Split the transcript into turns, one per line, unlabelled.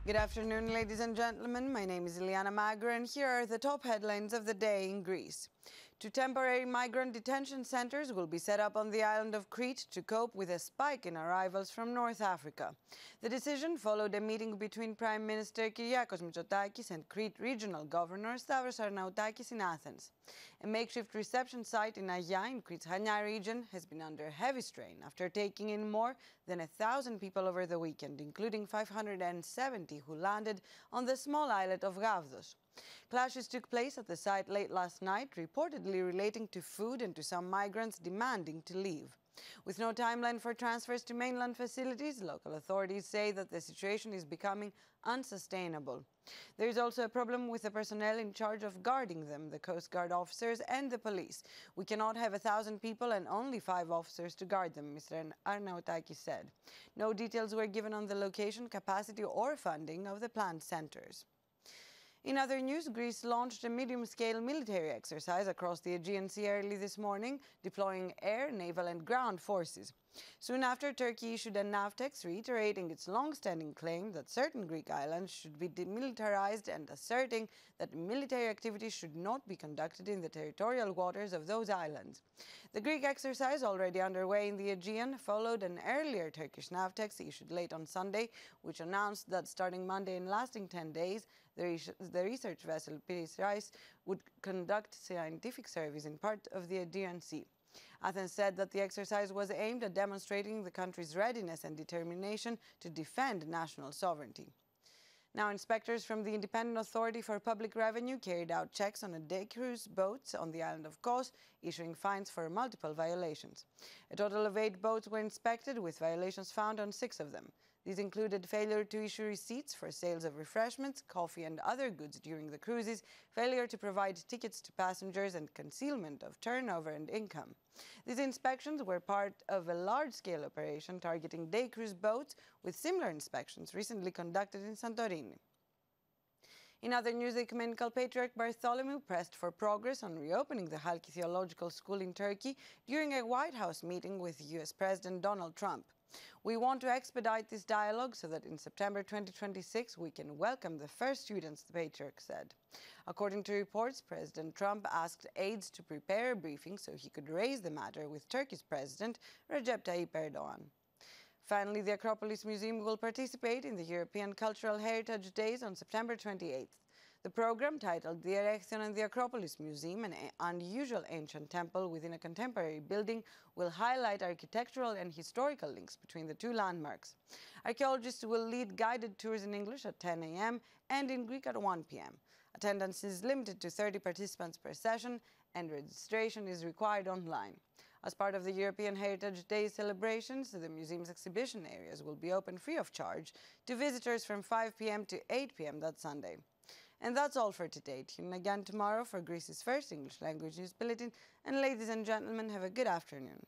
Good afternoon, ladies and gentlemen. My name is Iliana Magra, and here are the top headlines of the day in Greece. Two temporary migrant detention centers will be set up on the island of Crete to cope with a spike in arrivals from North Africa. The decision followed a meeting between Prime Minister Kyriakos Mitsotakis and Crete Regional Governor Stavros Arnaoutakis in Athens. A makeshift reception site in Agia, in Crete's Chania region, has been under heavy strain after taking in more than 1,000 people over the weekend, including 570 who landed on the small islet of Gavdos. Clashes took place at the site late last night, reportedly relating to food and to some migrants demanding to leave. With no timeline for transfers to mainland facilities, local authorities say that the situation is becoming unsustainable. There is also a problem with the personnel in charge of guarding them, the Coast Guard officers and the police. We cannot have 1,000 people and only 5 officers to guard them, Mr. Arnaoutakis said. No details were given on the location, capacity or funding of the planned centers. In other news, Greece launched a medium-scale military exercise across the Aegean Sea early this morning, deploying air, naval and ground forces. Soon after, Turkey issued a NAVTEX reiterating its long-standing claim that certain Greek islands should be demilitarized and asserting that military activities should not be conducted in the territorial waters of those islands. The Greek exercise, already underway in the Aegean, followed an earlier Turkish NAVTEX issued late on Sunday, which announced that starting Monday and lasting 10 days, the research vessel Piris Rice would conduct scientific surveys in part of the Aegean Sea. Athens said that the exercise was aimed at demonstrating the country's readiness and determination to defend national sovereignty. Now, inspectors from the Independent Authority for Public Revenue carried out checks on a day cruise boats on the island of Kos, issuing fines for multiple violations. A total of 8 boats were inspected, with violations found on 6 of them. These included failure to issue receipts for sales of refreshments, coffee and other goods during the cruises, failure to provide tickets to passengers, and concealment of turnover and income. These inspections were part of a large-scale operation targeting day cruise boats, with similar inspections recently conducted in Santorini. In other news, the Ecumenical Patriarch Bartholomew pressed for progress on reopening the Halki Theological School in Turkey during a White House meeting with US President Donald Trump. "We want to expedite this dialogue so that in September 2026 we can welcome the first students," the Patriarch said. According to reports, President Trump asked aides to prepare a briefing so he could raise the matter with Turkey's President Recep Tayyip Erdogan. Finally, the Acropolis Museum will participate in the European Cultural Heritage Days on September 28th. The program, titled The Erection and the Acropolis Museum, an unusual ancient temple within a contemporary building, will highlight architectural and historical links between the two landmarks. Archaeologists will lead guided tours in English at 10 a.m. and in Greek at 1 p.m. Attendance is limited to 30 participants per session, and registration is required online. As part of the European Heritage Day celebrations, the museum's exhibition areas will be open free of charge to visitors from 5 p.m. to 8 p.m. that Sunday. And that's all for today. Tune in again tomorrow for Greece's first English language news bulletin. And ladies and gentlemen, have a good afternoon.